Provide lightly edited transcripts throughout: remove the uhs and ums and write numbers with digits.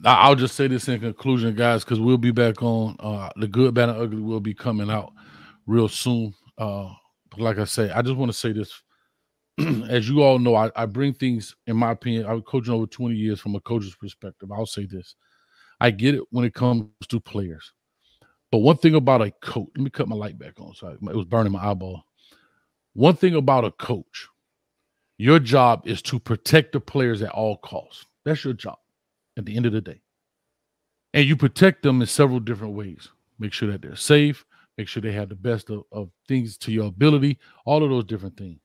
I'll just say this in conclusion, guys, because we'll be back on the good, bad, and ugly will be coming out real soon. But like I say, I just want to say this. As you all know, I bring things, in my opinion, I was coaching over 20 years from a coach's perspective. I'll say this. I get it when it comes to players. But one thing about a coach, let me cut my light back on. Sorry, it was burning my eyeball. One thing about a coach, your job is to protect the players at all costs. That's your job at the end of the day. And you protect them in several different ways. Make sure that they're safe, make sure they have the best of things to your ability, all of those different things.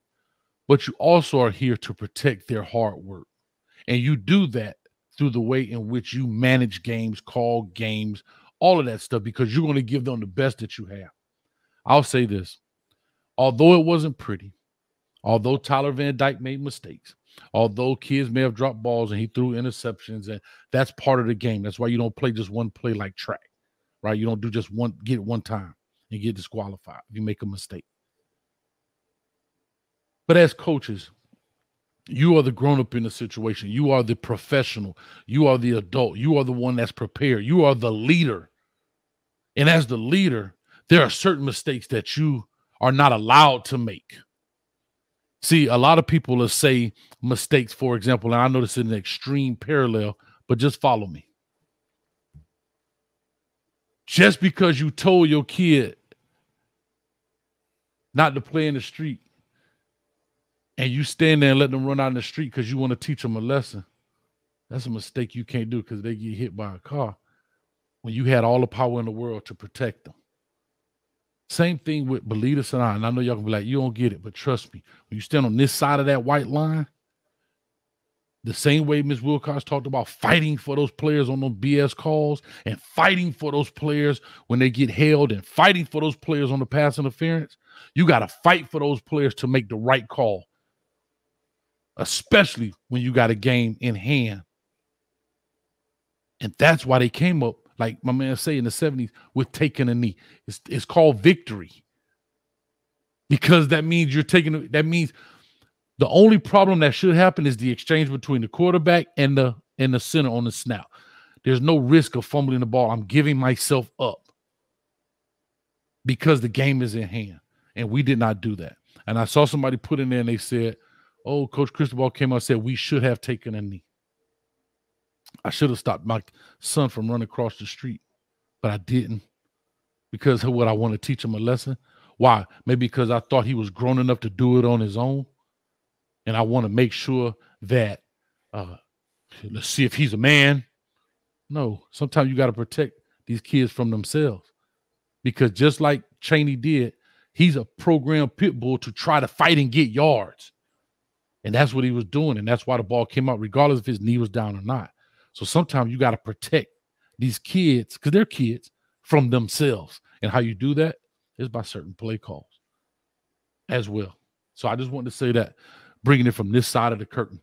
But you also are here to protect their hard work. And you do that through the way in which you manage games, call games, all of that stuff, because you're going to give them the best that you have. I'll say this. Although it wasn't pretty, although Tyler Van Dyke made mistakes, although kids may have dropped balls and he threw interceptions, and that's part of the game. That's why you don't play just one play like track, right? You don't do just one, get it one time and get disqualified if you make a mistake. But as coaches, you are the grown up in the situation. You are the professional. You are the adult. You are the one that's prepared. You are the leader. And as the leader, there are certain mistakes that you are not allowed to make. See, a lot of people will say mistakes, for example, and I know this is an extreme parallel, but just follow me. Just because you told your kid not to play in the street and you stand there and let them run out in the street because you want to teach them a lesson, that's a mistake you can't do because they get hit by a car when you had all the power in the world to protect them. Same thing with Belita and I know y'all can be like, you don't get it, but trust me, when you stand on this side of that white line, the same way Ms. Wilcox talked about fighting for those players on those BS calls and fighting for those players when they get held and fighting for those players on the pass interference, you got to fight for those players to make the right call, especially when you got a game in hand. And that's why they came up, like my man say in the 70s, with taking a knee. It's called victory. Because that means that means the only problem that should happen is the exchange between the quarterback and the center on the snap. There's no risk of fumbling the ball. I'm giving myself up because the game is in hand. And we did not do that. And I saw somebody put in there and they said, oh, Coach Cristobal came out and said we should have taken a knee. I should have stopped my son from running across the street, but I didn't because of what I want to teach him a lesson. Why? Maybe because I thought he was grown enough to do it on his own. And I want to make sure that, let's see if he's a man. No, sometimes you got to protect these kids from themselves. Because just like Chaney did, he's a programmed pit bull to try to fight and get yards. And that's what he was doing. And that's why the ball came out, regardless if his knee was down or not. So sometimes you got to protect these kids, because they're kids, from themselves. And how you do that is by certain play calls as well. So I just wanted to say that, bringing it from this side of the curtain.